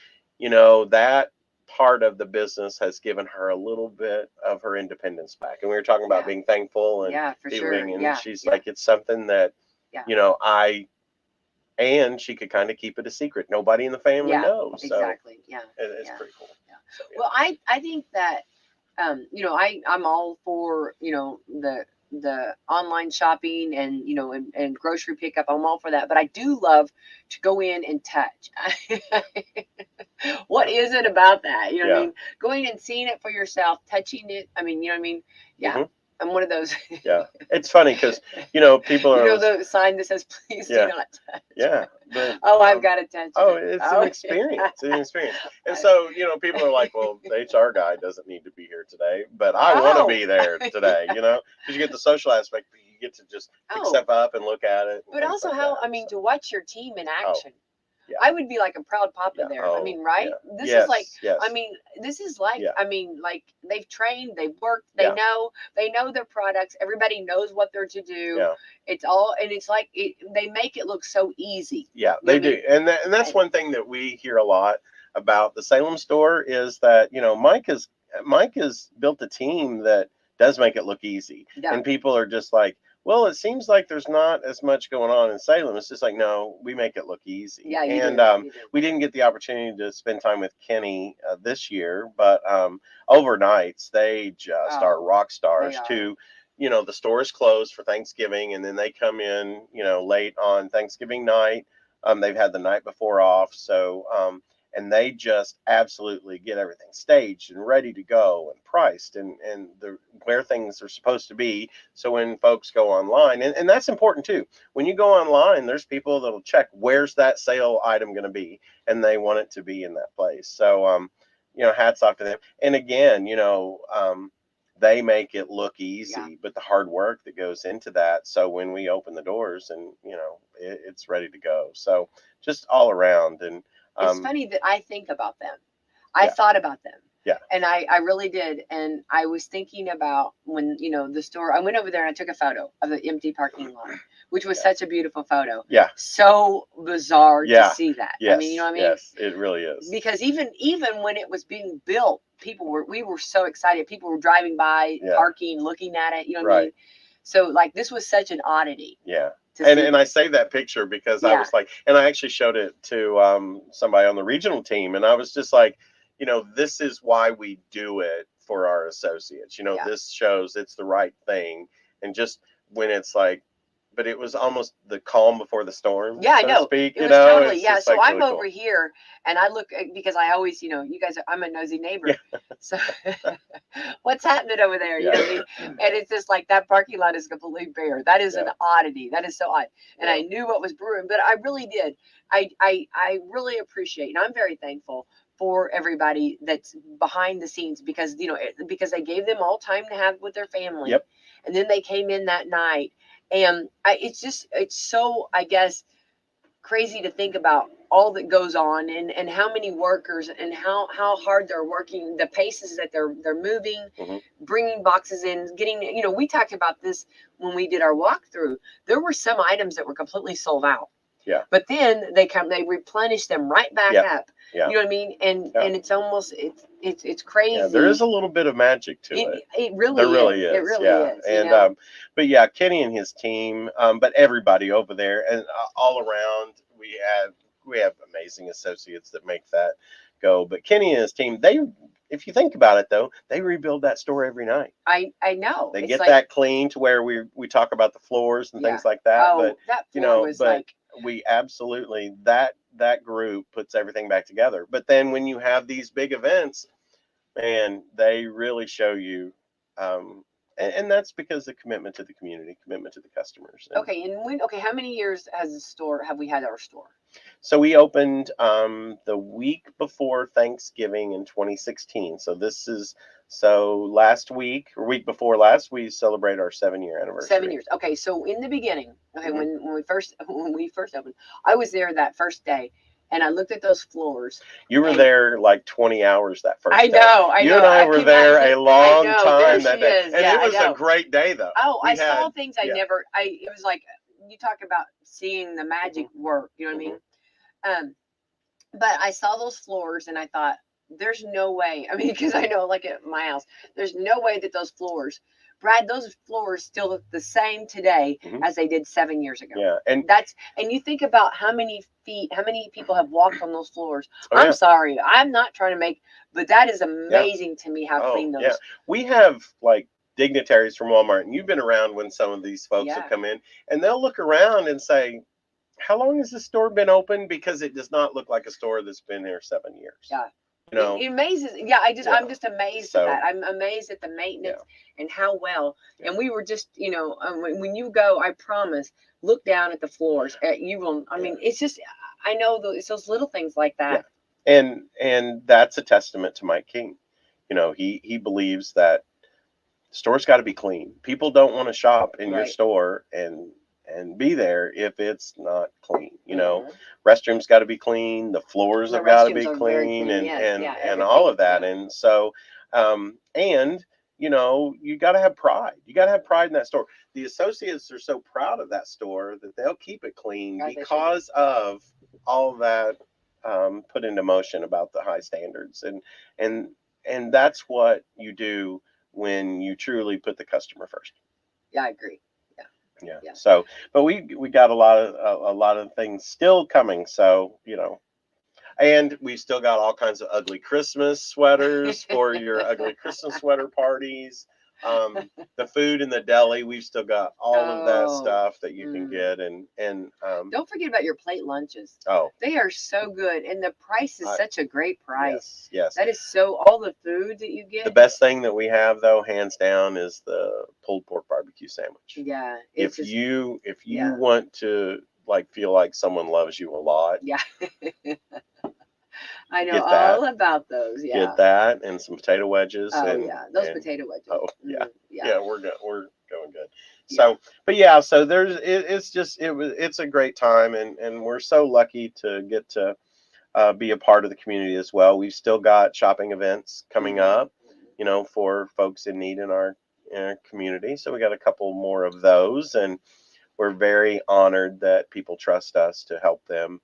that part of the business has given her a little bit of her independence back. And we were talking about being thankful and feeling, and she's like, it's something that, and she could kind of keep it a secret. Nobody in the family knows. Exactly. So it's pretty cool. So, well, I think that, I'm all for, the online shopping and, and grocery pickup. I'm all for that, but I do love to go in and touch. What is it about that? You know what I mean? Going and seeing it for yourself, touching it. I mean, you know what I mean? Yeah. Mm-hmm. I'm one of those. It's funny because, people are. The sign that says, please do not touch. Yeah. But, I've got to touch it. It's an experience. It's an experience. And so, people are like, well, the HR guy doesn't need to be here today, but I want to be there today, because you get the social aspect, but you get to just pick stuff up and look at it. But also to watch your team in action. Yeah. I would be like a proud papa there. I mean, right? Yeah. This is like, this is like, like they've trained, they've worked, they know their products. Everybody knows what they're to do. Yeah. It's all, and it's like, they make it look so easy. Yeah, they do. And that's one thing that we hear a lot about the Salem store is that, Mike has built a team that does make it look easy. Yeah. And people are just like, well, it seems like there's not as much going on in Salem. It's just like, no, we make it look easy. Yeah, and we didn't get the opportunity to spend time with Kenny this year, but overnights, they just are rock stars too. The store is closed for Thanksgiving, and then they come in, late on Thanksgiving night. They've had the night before off. So, and they just absolutely get everything staged and ready to go and priced and where things are supposed to be. So when folks go online, and that's important too. When you go online, there's people that'll check where's that sale item going to be, and they want it to be in that place. So, hats off to them. And again, they make it look easy, but the hard work that goes into that. So when we open the doors and, it's ready to go. So just all around. And it's funny that I think about them. I thought about them. Yeah. And I really did. And I was thinking about when, the store, I went over there and I took a photo of the empty parking lot, which was such a beautiful photo. Yeah. So bizarre to see that. Yes. I mean, you know what I mean? Yes, it really is. Because even when it was being built, we were so excited. People were driving by, parking, looking at it, you know what I mean? So like, this was such an oddity. Yeah. And I saved that picture because I was like, and I actually showed it to somebody on the regional team, and I was just like, this is why we do it for our associates. This shows it's the right thing. And just when it's like, but it was almost the calm before the storm. Yeah, I know. It was totally, so I'm really over here and I look, because I always, you guys, I'm a nosy neighbor. Yeah. So what's happening over there? You know what I mean? And it's just like that parking lot is completely bare. That is an oddity. That is so odd. And I knew what was brewing, but I really did. I really appreciate, and I'm very thankful for everybody that's behind the scenes, because, because they gave them all time to have with their family. Yep. And then they came in that night. And it's so, I guess, crazy to think about all that goes on and how many workers and how hard they're working, the paces that they're moving, bringing boxes in, getting, we talked about this when we did our walkthrough. There were some items that were completely sold out. Yeah. But then they replenish them right back up. Yeah. You know what I mean? And it's almost, it's crazy. Yeah, there is a little bit of magic to it. It really is. It really is. And but yeah, Kenny and his team, but everybody over there and all around, we have amazing associates that make that go. But Kenny and his team, if you think about it though, they rebuild that store every night. I know. They get that clean to where we talk about the floors and things like that. Oh, but that floor was like, we absolutely, that group puts everything back together. But then when you have these big events, man, they really show you, and that's because the commitment to the community, commitment to the customers. And Okay, and how many years have we had our store? so we opened the week before Thanksgiving in 2016. So last week or week before last, we celebrate our 7-year anniversary. 7 years. Okay, so in the beginning, okay, Mhm. when we first opened, I was there that first day, and I looked at those floors. You were and there like 20 hours that first I day. know, I You know. and I were there a long there time she that day. is. And Yeah, it was I a know. great day, though. Oh, We I saw had- things yeah. it was like, you talk about seeing the magic work, you know what I mean? But I saw those floors and I thought, there's no way. I mean, because I know, like at my house, there's no way that those floors, Brad, those floors still look the same today as they did 7 years ago. Yeah. And you think about how many people have walked on those floors. Oh, I'm yeah. sorry, I'm not trying to make, but that is amazing to me how clean those. Yeah. We have like dignitaries from Walmart, and you've been around when some of these folks Yeah. have come in, and they'll look around and say, how long has this store been open? Because it does not look like a store that's been here 7 years. Yeah. You know, It amazes. Yeah, Yeah. I'm just amazed at that. I'm amazed at the maintenance and how well. Yeah. And we were just, when you go, I promise, look down at the floors. You will. I mean, it's just, I know it's those little things like that. Yeah. And that's a testament to Mike King. You know, he believes that the store's got to be clean. People don't want to shop in your store and be there if it's not clean. You know, restrooms got to be clean, the floors have got to be clean, and all of that. And so, and you know, you got to have pride. You got to have pride in that store. The associates are so proud of that store that they'll keep it clean because of all of that put into motion about the high standards, and that's what you do when you truly put the customer first. Yeah, I agree. Yeah. So, but we got a lot of things still coming. So, you know, and we still got all kinds of ugly Christmas sweaters for your ugly Christmas sweater parties. The food in the deli, we've still got all of that stuff that you can get, and don't forget about your plate lunches. Oh, they are so good, and the price is such a great price. Yes. That is all the food that you get. The best thing that we have, though, hands down, is the pulled pork barbecue sandwich. Yeah. If you want to like feel like someone loves you a lot, yeah. I know all about those. Yeah. Get that and some potato wedges. Those potato wedges. Oh yeah. Yeah, we're going good. Yeah. So, but so it's a great time, and we're so lucky to get to be a part of the community as well. We've still got shopping events coming up, you know, for folks in need in our community. So we got a couple more of those, and we're very honored that people trust us to help them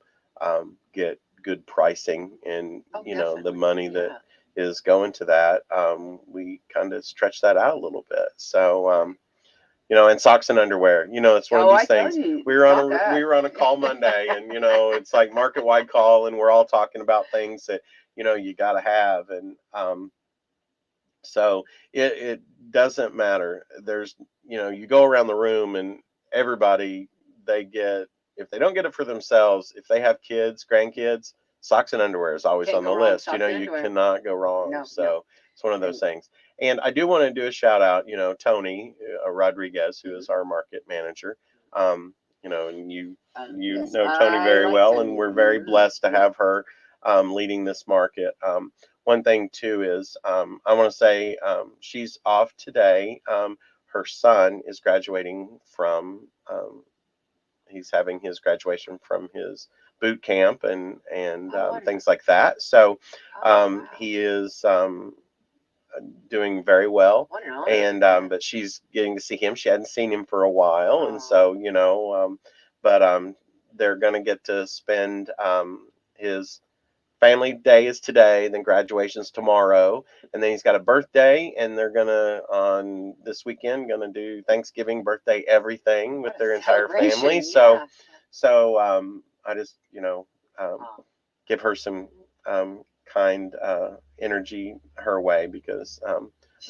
get good pricing, and the money that is going to that, we kind of stretch that out a little bit. So and socks and underwear, it's one of these things. We were on a call Monday, and it's like market wide call, and we're all talking about things that you got to have, and so it doesn't matter. There's you go around the room, and everybody, if they don't get it for themselves, if they have kids, grandkids, socks and underwear is always on the list. You cannot go wrong. It's one of those things. And I do want to do a shout out, Tony Rodriguez, who is our market manager. And you know Tony very well, and we're very blessed to have her leading this market. One thing too is I want to say she's off today. Her son is graduating from he's having his graduation from his boot camp and things like that. So he is doing very well, and but she's getting to see him. She hadn't seen him for a while, and so but they're gonna get to spend his family day is today, then graduation's tomorrow, and then he's got a birthday, and they're gonna on this weekend gonna do Thanksgiving, birthday, everything with their entire family. So I just give her some kind energy her way, because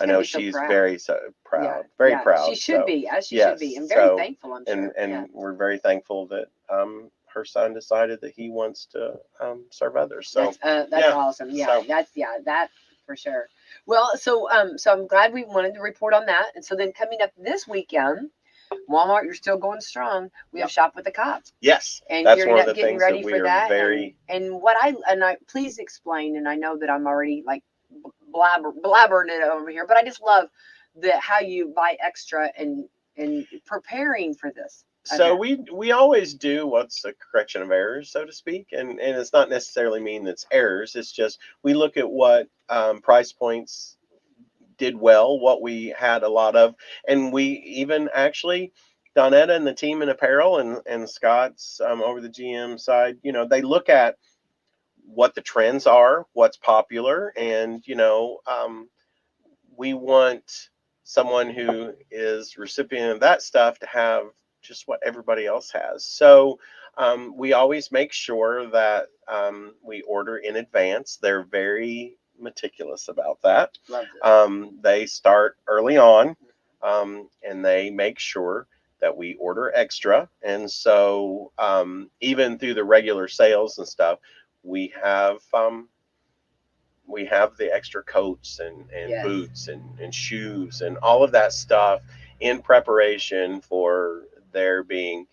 I know she's very proud, very proud. She should be, as she should be, and very thankful. I'm sure. And we're very thankful that her son decided that he wants to serve others. So that's awesome. Yeah, that for sure. Well, so I'm glad we wanted to report on that. And so then coming up this weekend, Walmart, you're still going strong. We have Shop with the Cops. Yes, And that's gearing one of up, the getting things ready that we for are that. very. And what I please explain. And I know that I'm already like blabbering it over here, but I just love how you buy extra and preparing for this. So event. we always do what's a correction of errors, so to speak, and it's not necessarily mean that's errors. It's just we look at what price points did well, what we had a lot of, and we even actually Donetta and the team in apparel and Scott's over the GM side, they look at what the trends are, what's popular, and we want someone who is recipient of that stuff to have just what everybody else has. So we always make sure that we order in advance. They're very meticulous about that. They start early on, and they make sure that we order extra. And so even through the regular sales and stuff, we have the extra coats and Yes. boots and shoes and all of that stuff in preparation for there being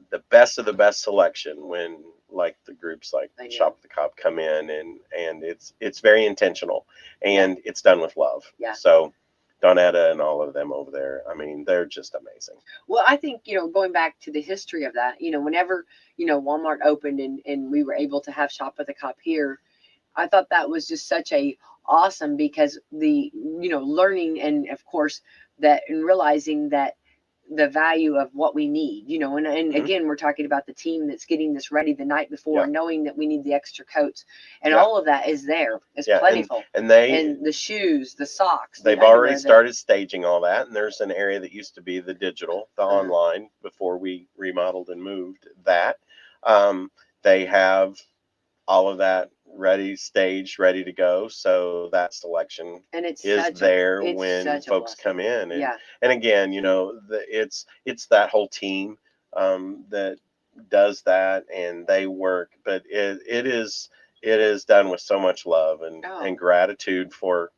the best of the best selection when like the groups like Shop with the Cop come in, and it's very intentional, and it's done with love. Yeah. So Donetta and all of them over there, I mean, they're just amazing. Well, I think, going back to the history of that, whenever, Walmart opened and we were able to have Shop with the Cop here, I thought that was just such a awesome, because the, learning, and of course that, and realizing that the value of what we need, and again, we're talking about the team that's getting this ready the night before, knowing that we need the extra coats, and all of that is there. It's plentiful. And the shoes, the socks, they've already started staging all that. And there's an area that used to be the digital, the online, before we remodeled and moved that. They have all of that ready, staged, ready to go. So that selection is there when folks come in. And again, it's that whole team that does that, and they work, but it is done with so much love and gratitude for,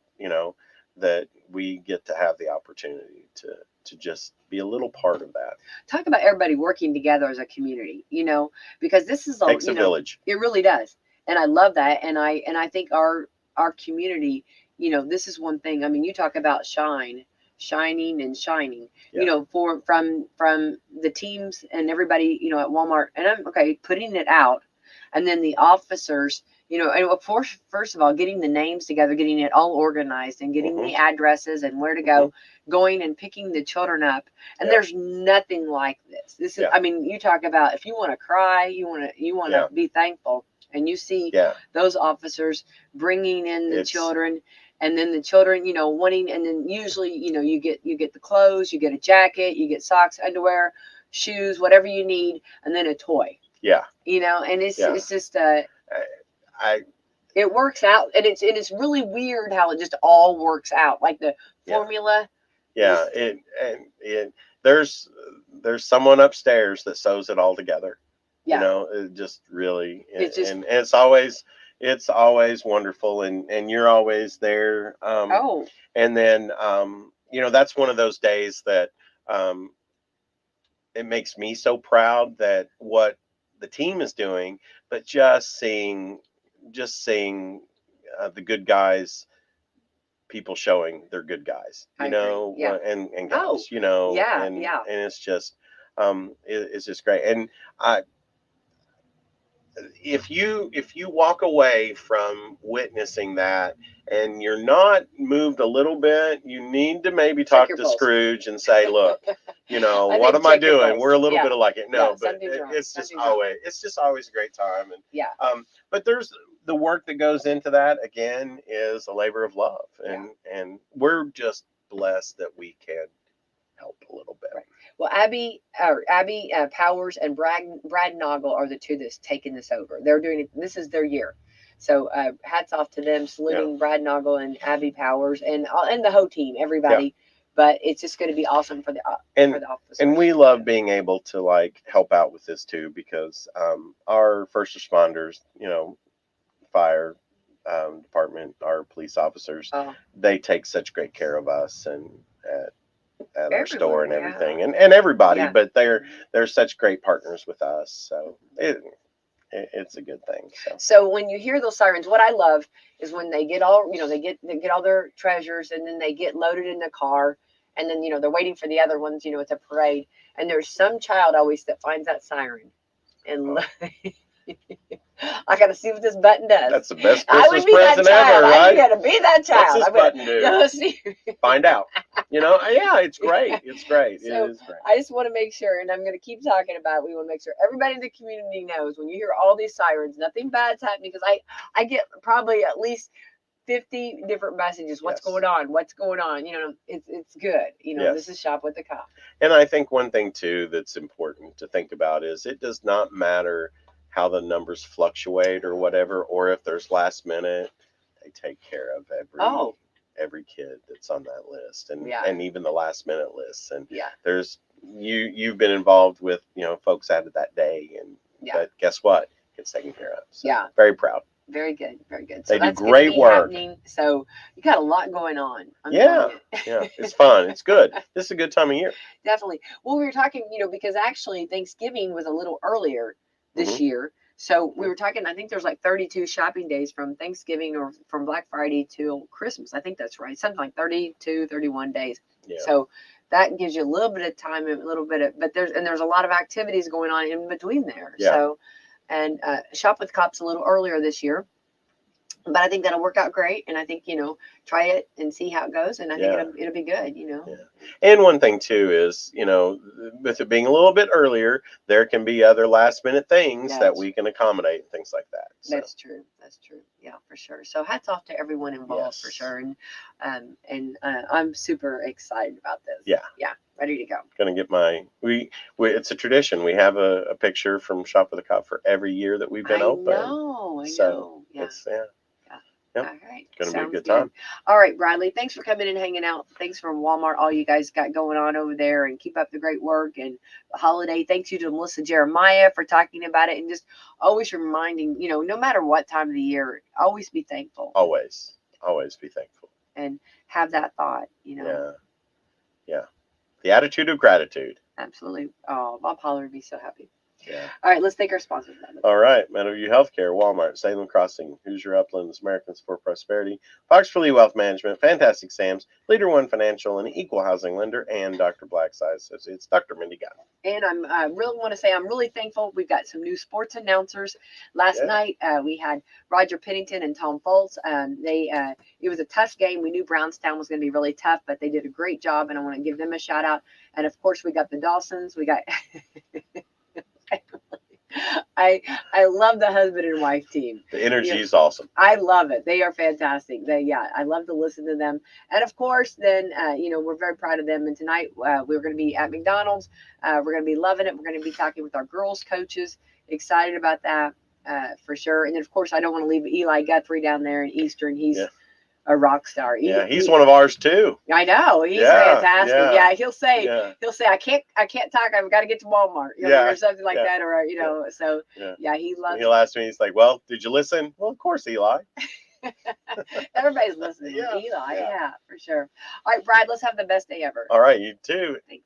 that we get to have the opportunity to just be a little part of that. Talk about everybody working together as a community, because this is takes a village. It really does. And I love that. And I think our community, this is one thing. I mean, you talk about shining and shining, from the teams and everybody, at Walmart, and I'm putting it out. And then the officers, and of course, first of all, getting the names together, getting it all organized, and getting the addresses and where to go, going and picking the children up. And there's nothing like this. This is, I mean, you talk about, if you want to cry, you want to be thankful. And you see those officers bringing in the children, and then the children, wanting, and then usually, you get the clothes, you get a jacket, you get socks, underwear, shoes, whatever you need, and then a toy. Yeah. And it's just it works out, and it's really weird how it just all works out, like the formula. Yeah. There's someone upstairs that sews it all together. It just really, and it's always wonderful, and you're always there. And then, that's one of those days that it makes me so proud that what the team is doing, but just seeing the good guys, people showing they're good guys, and gals, and it's just, it's just great. And if you walk away from witnessing that and you're not moved a little bit, you need to maybe talk to Scrooge and say, look, what am I doing? We're a little bit alike. No, but it's just always a great time. And but there's the work that goes into that, again, is a labor of love, and we're just blessed that we can help a little bit. Right. Well, Abby Powers and Brad Noggle are the two that's taken this over. They're doing it. This is their year. So hats off to them, saluting Brad Noggle and Abby Powers and the whole team, everybody. Yeah. But it's just going to be awesome for the officers. And we love being able to help out with this too, because our first responders, fire, department, our police officers, Oh, they take such great care of us and at our store and everywhere, yeah. everything, and everybody. Yeah. But they're such great partners with us, so it's a good thing. So when you hear those sirens, what I love is when they get all, they get all their treasures, and then they get loaded in the car, and then they're waiting for the other ones. It's a parade, and there's some child always that finds that siren, and I got to see what this button does. That's the best I Christmas would be that present child. ever, right? I'm gonna be that child. What's this button do? Let's see. Find out. Yeah, it's great. It's great. So, it is great. I just want to make sure, and I'm going to keep talking about it. We want to make sure everybody in the community knows when you hear all these sirens, nothing bad's happening, because I get probably at least 50 different messages. What's going on? What's going on? It's good. This is Shop with the Cop. And I think one thing too that's important to think about is it does not matter how the numbers fluctuate or whatever, or if there's last minute, they take care of every kid that's on that list, and even the last minute lists. And there's you've been involved with folks out of that day, and but guess what? It's taken care of. So very proud. Very good, very good. So they do great work. So you got a lot going on. Yeah, it's fun. It's good. This is a good time of year. Definitely. Well, we were talking, because actually Thanksgiving was a little earlier this year. So we were talking, I think there's like 32 shopping days from Thanksgiving or from Black Friday till Christmas. I think that's right. Something like 32, 31 days. Yeah. So that gives you a little bit of time and a little bit of, but there's a lot of activities going on in between there. Yeah. So, and Shop with Cops a little earlier this year. But I think that'll work out great, and I think try it and see how it goes, and I think it'll be good. Yeah. And one thing too is with it being a little bit earlier, there can be other last minute things that we can accommodate and things like that. So. That's true. That's true. Yeah, for sure. So hats off to everyone involved for sure, and I'm super excited about this. Yeah. Ready to go. Gonna get we it's a tradition. We have a picture from Shop with a Cop for every year that we've been open. I know. So yeah. It's Yep. All right. Gonna be a good time. All right, Bradley. Thanks for coming and hanging out. Thanks for Walmart, all you guys got going on over there, and keep up the great work and the holiday. Thanks you to Melissa Jeremiah for talking about it, and just always reminding, no matter what time of the year, always be thankful. Always be thankful. And have that thought, Yeah. The attitude of gratitude. Absolutely. Oh, Bob Holler would be so happy. Yeah. All right, let's take our sponsors. All right. Meadowview Healthcare, Walmart, Salem Crossing, Hoosier Uplands, Americans for Prosperity, Fox for Lee Wealth Management, Fantastic Sam's, Leader One Financial, and Equal Housing Lender, and Dr. Black's Eye Associates, Dr. Mindy Gunn. And I really want to say I'm really thankful. We've got some new sports announcers. Last night we had Roger Pennington and Tom Foltz. It was a tough game. We knew Brownstown was going to be really tough, but they did a great job, and I want to give them a shout out. And of course, we got the Dawsons. We got. I love the husband and wife team. The energy is awesome. I love it. They are fantastic. I love to listen to them. And of course, then we're very proud of them. And tonight we're going to be at McDonald's. We're going to be loving it. We're going to be talking with our girls coaches. Excited about that for sure. And then of course, I don't want to leave Eli Guthrie down there in Eastern. He's a rock star. He's one of ours too. I know. He's fantastic. Yeah. He'll say, I can't talk. I've got to get to Walmart, or something like that. Or, so he loves He'll ask me, he's like, well, did you listen? Well, of course, Eli. Everybody's listening. Eli. Yeah, for sure. All right, Brad, let's have the best day ever. All right. You too. Thanks.